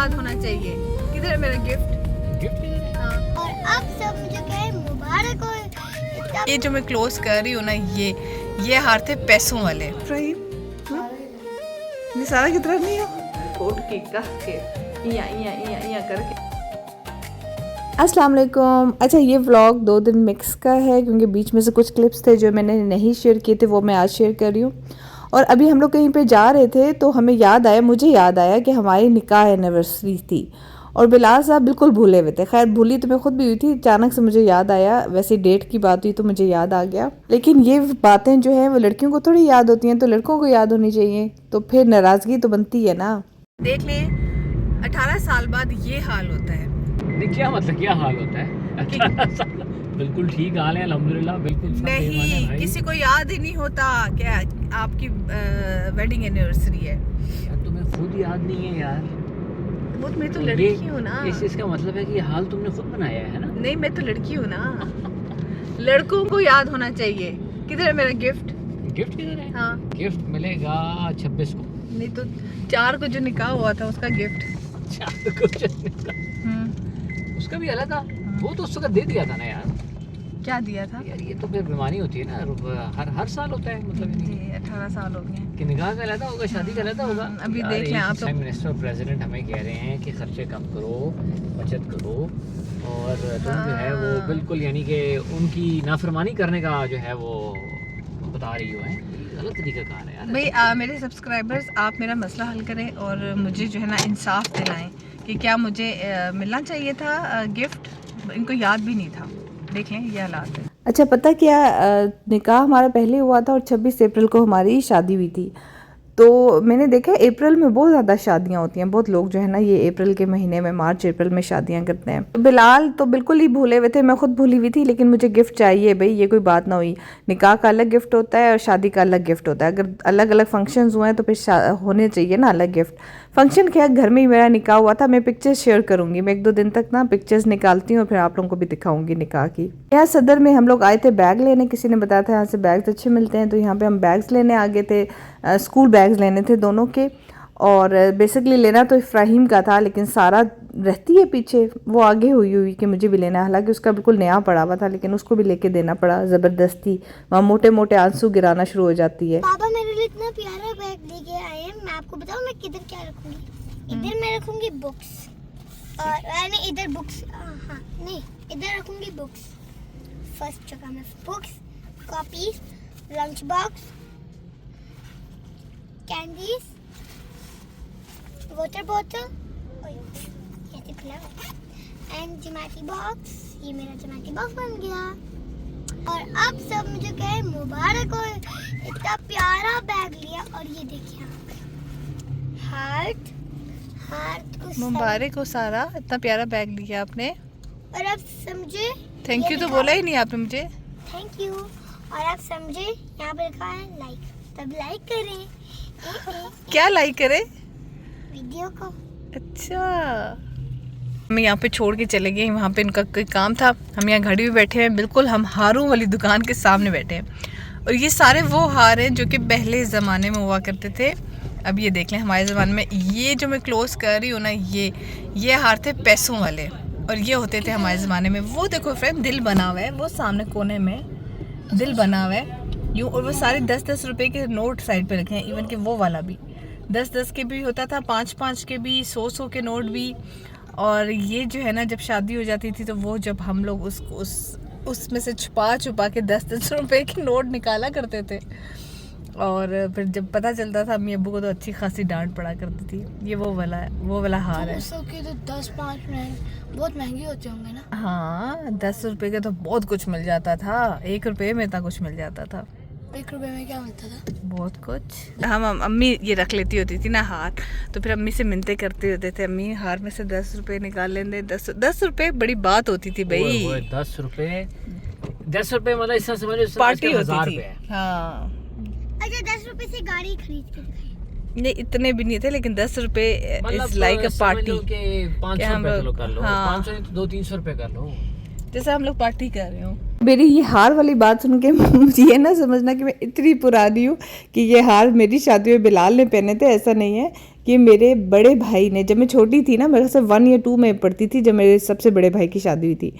याद होना चाहिए। किधर है मेरा गिफ्ट? गिफ्ट हाँ। और अब सब मुझे कहे मुबारक हो। इतना ये जो मैं क्लोज कर रही हूँ ना, ये हार थे पैसों वाले। निसारा की तरफ नहीं हो, कोट के कस के या करके। अस्सलाम वालेकुम। अच्छा, ये व्लॉग 2 दिन मिक्स का है क्योंकि बीच में से कुछ क्लिप्स थे जो मैंने नहीं शेयर किए थे, वो मैं आज शेयर कर रही हूँ। और अभी हम लोग कहीं पे जा रहे थे तो मुझे याद आया कि हमारी निकाह एनिवर्सरी थी और बिलाल साहब बिल्कुल भूले हुए थे। खैर भूली तो मैं खुद भी हुई थी, अचानक से मुझे याद आया। वैसे डेट की बात हुई तो मुझे याद आ गया, लेकिन ये बातें जो हैं वो लड़कियों को थोड़ी याद होती हैं, तो लड़कों को याद होनी चाहिए, तो फिर नाराज़गी तो बनती है ना। देख ले, 18 साल बाद ये हाल होता है। क्या मतलब क्या हाल होता है? 18 साल बिल्कुल ठीक हाल है अल्हम्दुलिल्लाह, बिल्कुल सब बेईमान है नहीं, भाई। किसी को याद ही नहीं होता क्या आपकी वेडिंग एनिवर्सरी है। यार तुम्हें खुद याद नहीं है यार। वो मैं तो ये- लड़की हूँ ना। इसका मतलब है कि ये हाल तुमने खुद बनाया है ना। नहीं, मैं तो लड़की हूँ ना। लड़कों को याद होना चाहिए। किधर है मेरा गिफ्ट? गिफ्ट किधर है? हाँ, गिफ्ट मिलेगा 26 को। नहीं तो 4 को जो निकाह हुआ था उसका गिफ्ट। चार को चलने उसका भी अलग था। वो तो उसका दे दिया था ना यार। क्या दिया था? यार ये तो फिर बेईमानी होती है ना, हर साल होता है मतलब ये नहीं जी, 18 साल हो गए। कि निकाह का अलग होगा, शादी का अलग होगा। अभी यार, देख लें आप प्राइम मिनिस्टर और प्रेसिडेंट हमें कह रहे हैं कि खर्चे कम करो, बचत करो, और तुम जो है वो बिल्कुल यानी कि उनकी नाफरमानी करने का जो है वो बता रही हो है। गलत तरीका कार है यार। भाई मेरे सब्सक्राइबर्स, आप मेरा मसला हल करें और मुझे जो है ना इंसाफ दिलाएं कि क्या मुझे मिलना चाहिए था गिफ्ट। इनको याद भी नहीं था। देख लें, ये हालात है। अच्छा, पता क्या, निकाह हमारा पहले हुआ था और 26 अप्रैल को हमारी शादी हुई थी। तो मैंने देखा अप्रैल में बहुत ज़्यादा शादियां होती हैं। बहुत लोग जो है ना ये अप्रैल के महीने में, मार्च अप्रैल में शादियां करते हैं। तो बिलाल तो बिल्कुल ही भूले हुए थे, मैं खुद भूली हुई थी, लेकिन मुझे गिफ्ट चाहिए भाई, ये कोई बात ना हुई। निकाह का अलग गिफ्ट होता है और शादी का अलग गिफ्ट होता है। अगर अलग अलग फंक्शंस हुए हैं तो फिर होने चाहिए ना अलग गिफ्ट। फंक्शन क्या, घर में ही मेरा निकाह हुआ था। मैं पिक्चर्स शेयर करूंगी, मैं 1-2 दिन तक ना पिक्चर्स निकालती हूँ और फिर आप लोगों को भी दिखाऊंगी निकाह की। यहाँ सदर में हम लोग आए थे बैग लेने, किसी ने बताया था यहाँ से बैग्स अच्छे मिलते हैं, तो यहाँ पे हम बैग्स लेने आ गए थे। स्कूल बैग्स लेने थे दोनों के। और बेसिकली लेना तो इफ्राहिम का था, लेकिन सारा रहती है पीछे, वो आगे हुई कि मुझे भी लेना है। हालांकि उसका बिल्कुल नया पड़ा हुआ था, लेकिन उसको भी लेके देना पड़ा ज़बरदस्ती। वहाँ मोटे मोटे आंसू गिराना शुरू हो जाती है। पापा मेरे लिए इतना प्यारा बैग लेके आए हैं। मैं आपको बताऊं मैं किधर क्या रखूंगी। इधर मैं रखूंगी बुक्स, और नहीं इधर बुक्स, हाँ नहीं इधर रखूंगी बुक्स। फर्स्ट जगह में books, copies, lunch box, candies, water bottle, कैसे खुला एंड ज्योमेट्री बॉक्स। ये मेरा ज्योमेट्री बॉक्स बन गया। और अब सब मुझे कहे मुबारक हो, इतना प्यारा बैग लिया। और ये देखिए हार्ट को मुबारक हो सारा, इतना प्यारा बैग लिया आपने। और अब समझे, थैंक यू तो बोला ही नहीं आपने मुझे। Thank you. और आप समझे यहाँ पे लिखा है लाइक, तब लाइक करें। क्या लाइक करे? वीडियो को। अच्छा, हम यहाँ पे छोड़ के चले गए, वहाँ पे इनका कोई काम था। हम यहाँ घड़ी में बैठे हैं, बिल्कुल हम हारों वाली दुकान के सामने बैठे हैं। और ये सारे वो हार हैं जो कि पहले ज़माने में हुआ करते थे। अब ये देख लें हमारे ज़माने में, ये जो मैं क्लोज कर रही हूँ ना, ये हार थे पैसों वाले, और ये होते थे हमारे ज़माने में। वो देखो फ्रेंड, दिल बना हुआ है, वो सामने कोने में दिल बना हुआ है यूँ। और वो सारे 10-10 रुपए के नोट साइड पे रखे हैं। इवन कि वो वाला भी 10-10 के भी होता था, 5-5 के भी, 100-100 के नोट भी। और ये जो है ना, जब शादी हो जाती थी तो वो जब हम लोग उसमें से छुपा के 10-10 रुपए के नोट निकाला करते थे। और फिर जब पता चलता था अम्मी अब्बू को तो अच्छी खासी डांट पड़ा करती थी। ये वो वाला हार है। के तो 10-5 बहुत महंगे होते होंगे ना। हाँ, 10 रुपए का तो बहुत कुछ मिल जाता था। 1 रुपए में इतना कुछ मिल जाता था। 1 रुपए में क्या मिलता था? बहुत कुछ। हम अम्मी ये रख लेती होती थी ना हार, तो फिर अम्मी से मिन्नतें करते होते थे, अम्मी हार में से 10 रुपए निकाल लेंगे। 10 रुपए बड़ी बात होती थी भाई। 10 रुपए मतलब इस तरह समझो पार्टी होती 1000 थी। रुपए। हाँ, अच्छा 10 रुपए से गाड़ी खरीद के दिखाई। नहीं इतने भी नहीं थे, लेकिन 10 रुपए मतलब इज लाइक अ पार्टी। 500 रुपए कर लो, हाँ। 500 नहीं तो 200-300 रुपए कर लो, जैसे हम लोग पार्टी कर रहे हो। मेरी ये हार वाली बात सुन के मुझे ये ना समझना कि मैं इतनी पुरानी हूँ कि ये हार मेरी शादी में बिलाल ने पहने थे। ऐसा नहीं है, कि मेरे बड़े भाई ने, जब मैं छोटी थी ना, मेरे से 1 या 2 में पढ़ती थी जब मेरे सबसे बड़े भाई की शादी हुई थी,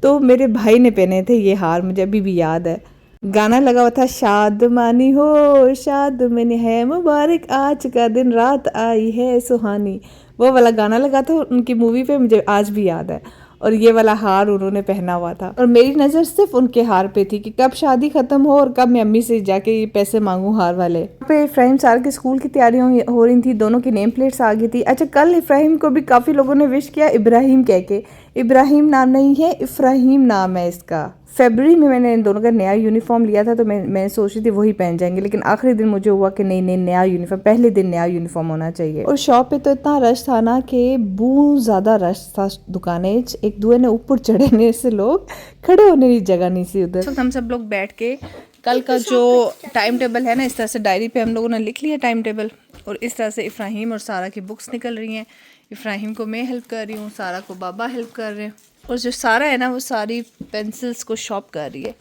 तो मेरे भाई ने पहने थे ये हार, मुझे अभी भी याद है। गाना लगा हुआ था, शादमानी हो शादमानी है मुबारक आज का दिन, रात आई है सुहानी, वो वाला गाना लगा था उनकी मूवी पे, मुझे आज भी याद है। और ये वाला हार उन्होंने पहना हुआ था, और मेरी नज़र सिर्फ उनके हार पे थी कि कब शादी ख़त्म हो और कब मैं अम्मी से जाके ये पैसे मांगूँ हार वाले। यहाँ पे इफ्राहिम सार के स्कूल की तैयारियां हो रही थी, दोनों की नेम प्लेट्स आ गई थी। अच्छा, कल इफ्राहिम को भी काफ़ी लोगों ने विश किया इब्राहिम कह के, इब्राहिम नाम नहीं है, इफ्राहिम नाम है इसका। फरवरी में मैंने इन दोनों का नया यूनिफॉर्म लिया था, तो मैं सोच रही थी वही पहन जाएंगे, लेकिन आखिरी दिन मुझे हुआ कि नहीं, नया यूनिफॉर्म, पहले दिन नया यूनिफॉर्म होना चाहिए। और शॉप पे तो इतना रश था ना कि बहुत ज़्यादा रश था दुकानें, एक दुए ने ऊपर चढ़ने से लोग खड़े होने की जगह नहीं थी उधर। हम सब लोग बैठ के कल का जो टाइम टेबल है ना, इस तरह से डायरी पे हम लोगों ने लिख लिया टाइम टेबल, और इस तरह से इफ्राहिम और सारा की बुक्स निकल रही हैं। इफ्राहिम को मैं हेल्प कर रही हूँ, सारा को बाबा हेल्प कर रहे हैं, और जो सारा है ना वो सारी पेंसिल्स को शॉप कर रही है।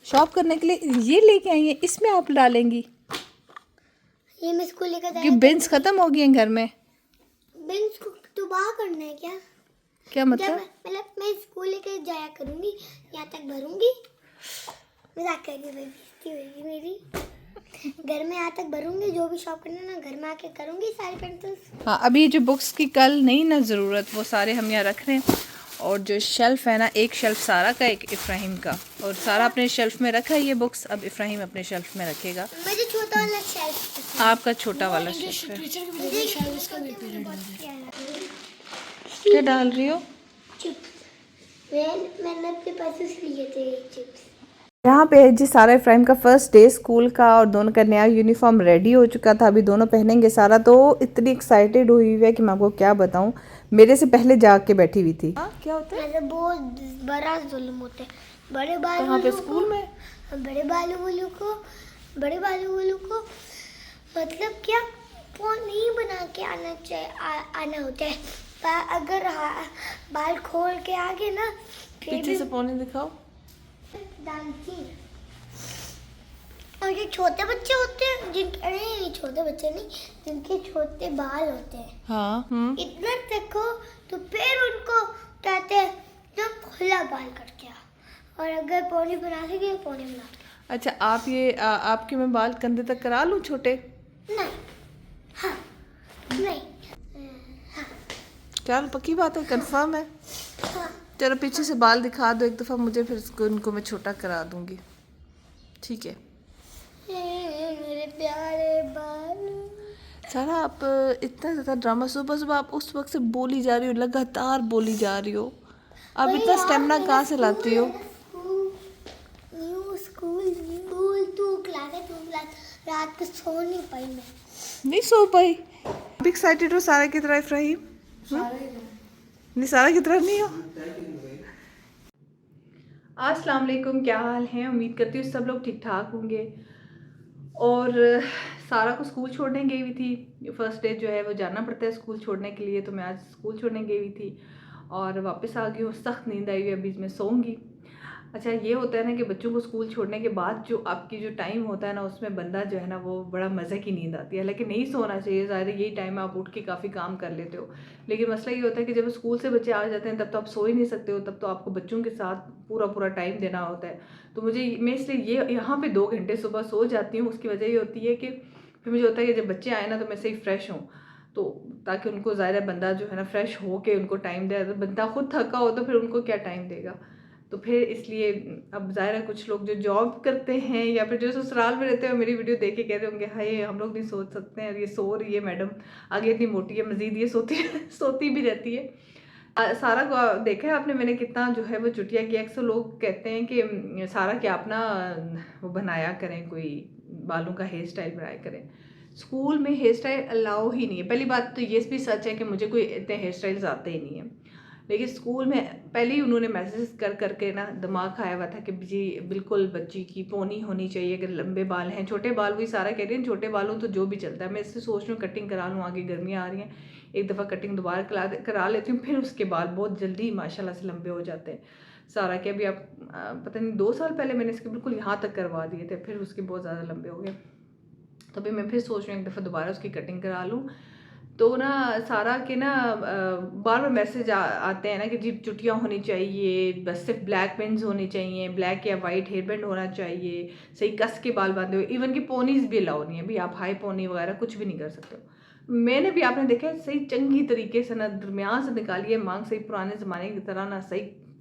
शॉप करने के लिए ये लेके आई है, इसमें आप डालेंगी, ये मैं स्कूल लेकर कि बिन्स खत्म हो गई हैं घर में। बिन्स को दोबारा करना है क्या? क्या मतलब? मतलब मैं स्कूल लेकर जाया करूंगी, यहाँ तक भरूंगी, मजाक करके बेइज्जती होगी मेरी। घर में यहाँ तक भरूंगी, जो भी शॉप करना ना घर में आके करूंगी सारी पेंसिल्स। हाँ, अभी जो बुक्स की कल नहीं ना ज़रूरत, वो सारे हम यहाँ रख रहे हैं। और जो शेल्फ़ है ना, एक शेल्फ़ सारा का, एक इफ्राहिम का, और सारा अपने शेल्फ़ में रखा है ये बुक्स, अब इफ्राहिम अपने शेल्फ़ में रखेगा। मुझे छोटा वाला शेल्फ, आपका छोटा वाला शेल्फ़ है। क्या डाल रही हो? चिप्स। मैंने अपने पैसे से लिए थे चिप्स। यहाँ पे जी सारा इफ्राहिम का फर्स्ट डे स्कूल का, और दोनों का नया यूनिफॉर्म रेडी हो चुका था, अभी दोनों पहनेंगे। सारा तो इतनी एक्साइटेड हुई है कि मैं आपको क्या बताऊँ, मेरे से पहले जाग के बैठी हुई थी। क्या होता है? मतलब बहुत बड़ा जुल्म होता है बड़े बालू कहाँ पे? स्कूल में? बड़े बालू को मतलब क्या फोन नहीं बना के आना चाहिए, आना होता है, पर अगर बाल खोल के आगे ना, पीछे से पौने दिखाओ। और जो छोटे बच्चे होते हैं, जिनके छोटे बच्चे नहीं, जिनके छोटे बाल होते हैं, हाँ, इतना देखो तो फिर उनको कहते हैं जो खुला बाल करके आ, और अगर पौनी बना सके तो पौनी बना के। अच्छा, आप ये आपके मैं बाल कंधे तक करा लूँ छोटे? नहीं, हाँ, नहीं, चल पक्की बात है, कंफर्म है? हाँ। चलो पीछे से बाल दिखा दो एक दफ़ा मुझे, फिर उनको मैं छोटा करा दूँगी, ठीक है? मेरे प्यारे बाल। सारा आप इतना ज़्यादा ड्रामा, सुबह सुबह आप उस वक्त से बोली जा रही हो, लगातार बोली जा रही हो, आप इतना स्टेमिना कहाँ से लाती हो? स्कूल टू क्लास रात को सो नहीं पाई मैं। नहीं सो पाई? आप एक्साइटेड हो सारा की तरह इफ्राहिम? नहीं, सारा की तरह नहीं हो? अस्सलाम वालेकुम, क्या हाल है? उम्मीद करती हूँ सब लोग ठीक ठाक होंगे। और सारा को स्कूल छोड़ने गई हुई थी, फर्स्ट डे जो है वो जाना पड़ता है स्कूल छोड़ने के लिए, तो मैं आज स्कूल छोड़ने गई हुई थी और वापस आ गई हूँ। सख्त नींद आई हुई है, अभी मैं सोऊंगी। अच्छा, ये होता है ना कि बच्चों को स्कूल छोड़ने के बाद जो आपकी जो टाइम होता है ना, उसमें बंदा जो है ना वो बड़ा मज़े की नींद आती है, लेकिन नहीं सोना चाहिए। ज़ाहिर है यही टाइम आप उठ के काफ़ी काम कर लेते हो, लेकिन मसला ये होता है कि जब स्कूल से बच्चे आ जाते हैं तब तो आप सो ही नहीं सकते हो, तब तो आपको बच्चों के साथ पूरा टाइम देना होता है। तो मैं इसलिए ये यहाँ पर 2 घंटे सुबह सो जाती हूँ। उसकी वजह ये होती है कि फिर मुझे होता है कि जब बच्चे आए ना तो मैं सही फ्रेश हूँ, तो ताकि उनको ज़ाहिर है बंदा जो है ना फ्रेश हो के उनको टाइम दे। बंदा खुद थका हो तो फिर उनको क्या टाइम देगा, तो फिर इसलिए अब ज़ाहिर है कुछ लोग जो जॉब करते हैं या फिर जो ससुराल में रहते हैं मेरी वीडियो देख के कह रहे होंगे हाय हम लोग नहीं सोच सकते हैं, ये सो रही है मैडम, आगे इतनी मोटी है, मज़ीद ये सोती भी रहती है। सारा को देखा है आपने मैंने कितना जो है वो चुटिया किया। अक्सर लोग कहते हैं कि सारा क्या अपना वो बनाया करें, कोई बालों का हेयर स्टाइल बनाया करें। स्कूल में हेयर स्टाइल अलाउ ही नहीं है। पहली बात तो ये भी सच है कि मुझे कोई इतने हेयर स्टाइल्स आते ही नहीं है, लेकिन स्कूल में पहले ही उन्होंने मैसेज करके ना दिमाग खाया हुआ था कि जी बिल्कुल बच्ची की पोनी होनी चाहिए, अगर लंबे बाल हैं, छोटे बाल वही सारा कह रही है छोटे बालों तो जो भी चलता है। मैं इससे सोच रही हूँ कटिंग करा लूँ, आगे गर्मियाँ आ रही हैं, एक दफ़ा कटिंग दोबारा करा लेती हूँ, फिर उसके बाल बहुत जल्दी माशाल्लाह से लंबे हो जाते हैं। सारा के अभी आप पता नहीं 2 साल पहले मैंने इसके बिल्कुल यहाँ तक करवा दिए थे, फिर उसके बहुत ज़्यादा लंबे हो गए, तो अभी मैं फिर सोच रही हूँ एक दफ़ा दोबारा उसकी कटिंग करा लूँ तो ना सारा के ना बार बार मैसेज आते हैं ना कि जी चुटियाँ होनी चाहिए, बस सिर्फ ब्लैक पेन्स होनी चाहिए, ब्लैक या वाइट हेयर बैंड होना चाहिए, सही कस के बाल बांधे हुए, इवन कि पोनीज भी अलाउ नहीं है भाई, आप हाई पोनी वगैरह कुछ भी नहीं कर सकते हो। मैंने भी आपने देखा है सही चंगी तरीके से ना दरमियान से निकाली है मांग, सही पुराने ज़माने की तरह ना सही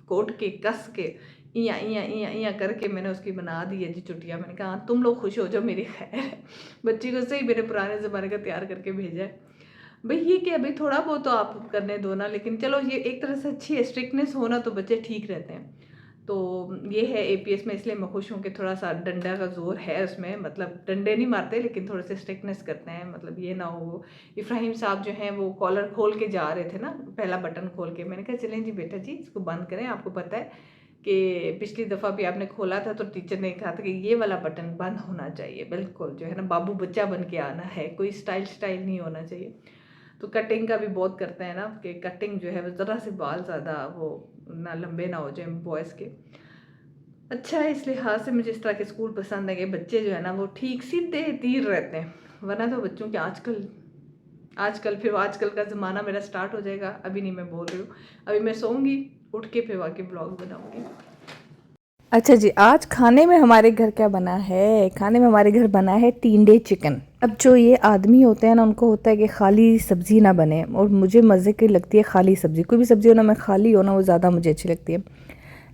कोट के कस के इया इया इया इया करके मैंने उसकी बना दी है जी चुटिया। मैंने कहा तुम लोग खुश हो जाओ, मेरी खैर है। बच्ची को सही मेरे पुराने ज़माने का तैयार करके भेजा है भाई। ये क्या भाई, थोड़ा बहुत तो आप करने दो ना, लेकिन चलो ये एक तरह से अच्छी है, स्ट्रिक्टनेस होना तो बच्चे ठीक रहते हैं। तो ये है APS में, इसलिए मैं खुश हूँ कि थोड़ा सा डंडा का जोर है उसमें, मतलब डंडे नहीं मारते लेकिन थोड़े से स्ट्रिक्टनेस करते हैं। मतलब ये ना हो, इब्राहिम साहब जो हैं वो कॉलर खोल के जा रहे थे ना, पहला बटन खोल के, मैंने कहा चलें जी बेटा जी इसको बंद करें। आपको पता है कि पिछली दफ़ा भी आपने खोला था तो टीचर ने कहा था कि ये वाला बटन बंद होना चाहिए, बिल्कुल जो है ना बाबू बच्चा बन के आना है, कोई स्टाइल नहीं होना चाहिए। तो कटिंग का भी बहुत करते हैं ना कि कटिंग जो है वो ज़रा से बाल ज़्यादा वो ना लंबे ना हो जाए बॉयज़ के। अच्छा है, इस लिहाज से मुझे इस तरह के स्कूल पसंद है कि बच्चे जो है ना वो ठीक सीधे तीर रहते हैं, वरना तो बच्चों के आजकल का ज़माना मेरा स्टार्ट हो जाएगा। अभी नहीं मैं बोल रही हूँ, अभी मैं सोऊंगी, उठ के फिर आके ब्लॉग बनाऊंगी। अच्छा जी, आज खाने में हमारे घर क्या बना है? खाने में हमारे घर बना है टिंडे चिकन। अब जो ये आदमी होते हैं ना, उनको होता है कि खाली सब्जी ना बने, और मुझे मज़े की लगती है खाली सब्जी। कोई भी सब्जी हो ना, मैं खाली हो ना, वो ज़्यादा मुझे अच्छी लगती है।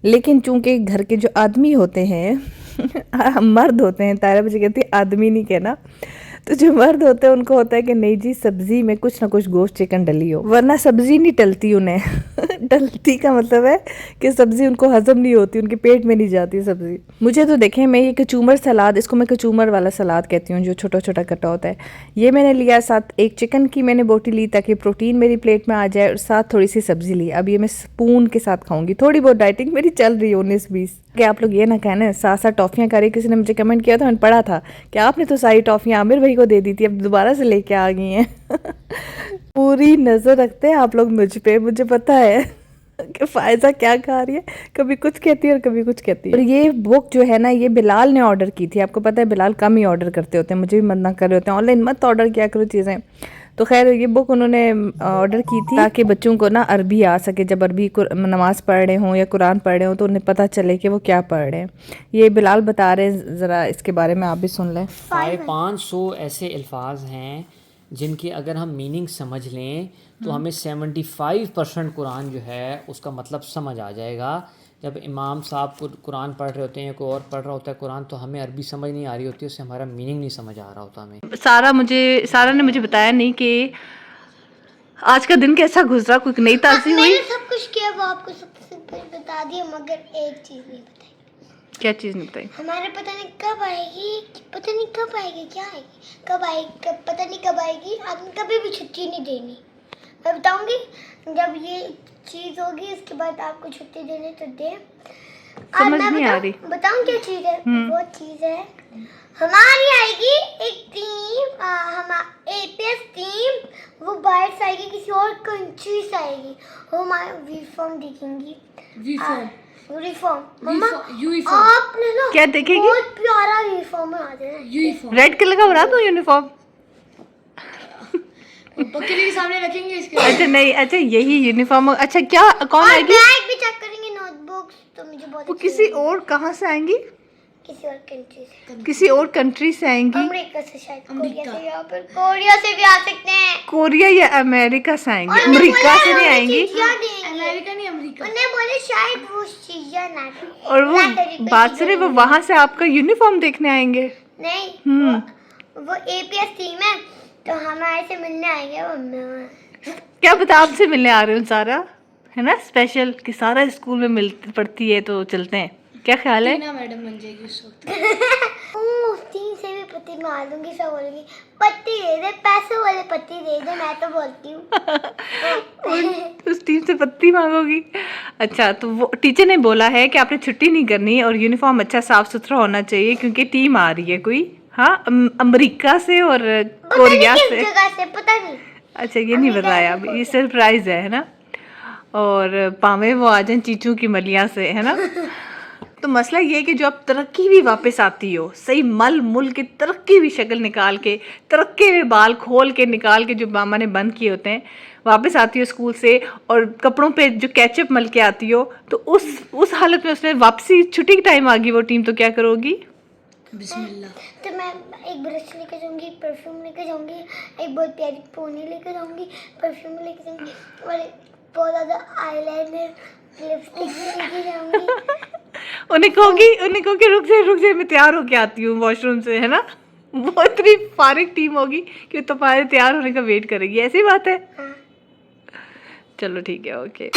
लेकिन चूंकि घर के जो आदमी होते हैं मर्द होते हैं, तारा मुझे कहती है आदमी नहीं कहना, तो जो मर्द होते हैं उनको होता है कि नहीं जी सब्जी में कुछ ना कुछ गोश्त चिकन डली हो, वरना सब्जी नहीं टलती उन्हें। डलती का मतलब है कि सब्जी उनको हजम नहीं होती, उनके पेट में नहीं जाती सब्जी। मुझे तो देखें, मैं ये कचूमर सलाद, इसको मैं कचूमर वाला सलाद कहती हूँ, जो छोटा छोटा कटा होता है, ये मैंने लिया। साथ एक चिकन की मैंने बोटी ली ताकि प्रोटीन मेरी प्लेट में आ जाए, और साथ थोड़ी सी सब्जी ली। अब ये मैं स्पून के साथ खाऊंगी। थोड़ी बहुत डाइटिंग मेरी चल रही है 19-20। कि आप लोग ये ना कहना साथ साथ टॉफ़ियाँ करी। किसी ने मुझे कमेंट किया था, मैंने पढ़ा था कि आपने तो सारी टॉफ़ियाँ आमिर भाई को दे दी थी, अब दोबारा से लेके आ गई हैं। पूरी नज़र रखते हैं आप लोग मुझ पे, मुझे पता है कि फ़ायदा क्या खा रही है, कभी कुछ कहती है और कभी कुछ कहती है। और ये बुक जो है ना, ये बिलाल ने ऑर्डर की थी। आपको पता है बिलाल कम ही ऑर्डर करते होते हैं, मुझे भी मना कर रहे होते हैं ऑनलाइन मत ऑर्डर किया करो चीज़ें। तो खैर ये बुक उन्होंने ऑर्डर की थी ताकि बच्चों को ना अरबी आ सके, जब अरबी नमाज़ पढ़ रहे हों या कुरान पढ़ रहे हों तो उन्हें पता चले कि वो क्या पढ़ रहे हैं। ये बिलाल बता रहे हैं, ज़रा इसके बारे में आप भी सुन लें। 500 ऐसे अल्फाज हैं जिनकी अगर हम मीनिंग समझ लें तो हमें 75% कुरान जो है उसका मतलब समझ आ जाएगा। जब इमाम साहब कुरान पढ़ रहे होते हैं, कोई और पढ़ रहा होता है कुरान, तो हमें अरबी समझ नहीं आ रही होती, उससे हमारा मीनिंग नहीं समझ आ रहा होता हमें। सारा ने मुझे बताया नहीं कि आज का दिन कैसा गुजरा, कोई नई ताज़ी हुई। मैंने सब कुछ किया, वो आपको सब कुछ बता दिया, मगर एक चीज़ नहीं बताई। क्या चीज़ नहीं बताई? हमारे पता नहीं कब आएगी, पता नहीं कब आएगी, क्या आएगी, कब आएगी, पता नहीं कब आएगी। आपने कभी भी छुट्टी नहीं देनी, मैं बताऊंगी जब ये चीज़ होगी उसके बाद आपको छुट्टी देनी तो दे। समझ नहीं आ रही। बताऊं क्या चीज़ है? वो चीज़ है हमारी आएगी एक टीम, हम APS टीम, वो बाहर से आएगी, किसी और कंट्री से आएगी, वो हमारा यूनिफॉर्म देखेंगी। यूनिफॉर्म मम्मा, आपने ना क्या देखेगी? बहुत प्यारा यूनिफॉर्म बना देना, रेड कलर का बना दो यूनिफॉर्म। पक्के के सामने रखेंगे इसके। अच्छा नहीं, अच्छा यही यूनिफॉर्म। अच्छा क्या कौन और आएगी? बैग भी चेक करेंगे, नोटबुक्स, तो मुझे बहुत वो अच्छी किसी लगी। और कहाँ से आएंगी? किसी और कंट्री से, किसी और कंट्री से आएंगी। अमेरिका से, शायद कोरिया से, या फिर कोरिया से भी आ सकते हैं। कोरिया या अमेरिका से आएंगी, और उन्हें अमेरिका बोला से नहीं हमें आएंगी। चीज़ियाँ देंगे। अमेरिका नहीं, अमेरिका। उन्हें बोले शायद वो चीज़ियाँ ना दें। और वो बात से वो वहाँ से आपका यूनिफॉर्म देखने आएंगे। नहीं, वो APS टीम है तो हमारे से मिलने आएंगे। वो क्या पता आपसे मिलने आ रहे हो सारा, है ना स्पेशल कि सारा स्कूल में मिलती पढ़ती है तो चलते हैं। क्या ख्याल है? टीना मैडम बन जाएगी उस वक्त। तीन से भी पति मार दूंगी, सब बोलेंगी पति दे दे, पैसे वाले पति दे दे, मैं तो बोलती हूँ। उस टीम से पत्ती मांगोगी? अच्छा, तो वो टीचर ने बोला है कि आपने छुट्टी नहीं करनी और यूनिफॉर्म अच्छा साफ सुथरा होना चाहिए क्योंकि टीम आ रही है कोई, हाँ अमेरिका से और कोरिया से। जगह से पता नहीं। अच्छा ये नहीं बताया अभी, ये सरप्राइज है ना। और पावे वो आ जाए चीचू की मलिया से, है ना। तो मसला ये है कि जो आप तरक्की भी वापस आती हो, सही मल मुल के तरक्की भी शक्ल निकाल के, तरक्की में बाल खोल के निकाल के जो मामा ने बंद किए होते हैं, वापस आती हो स्कूल से और कपड़ों पे जो केचप मल के आती हो, तो उस हालत में उसने वापसी छुट्टी के टाइम आ गई वो टीम, तो क्या करोगी? बिस्मिल्लाह। तो मैं एक ब्रश लेके जाऊंगी, परफ्यूम लेके जाऊंगी, एक बहुत प्यारी पोनी लेके जाऊंगी, परफ्यूम लेके जाऊंगी और बहुत ज़्यादा आईलाइनर, लिपस्टिक लेके जाऊंगी। उन्हें कहोगी रुक जाए मैं तैयार होके आती हूँ वॉशरूम से, है ना? वो इतनी फारिग टीम होगी कि तुम्हारे तैयार होने का वेट करेगी, ऐसी बात है। हाँ। चलो ठीक है, ओके।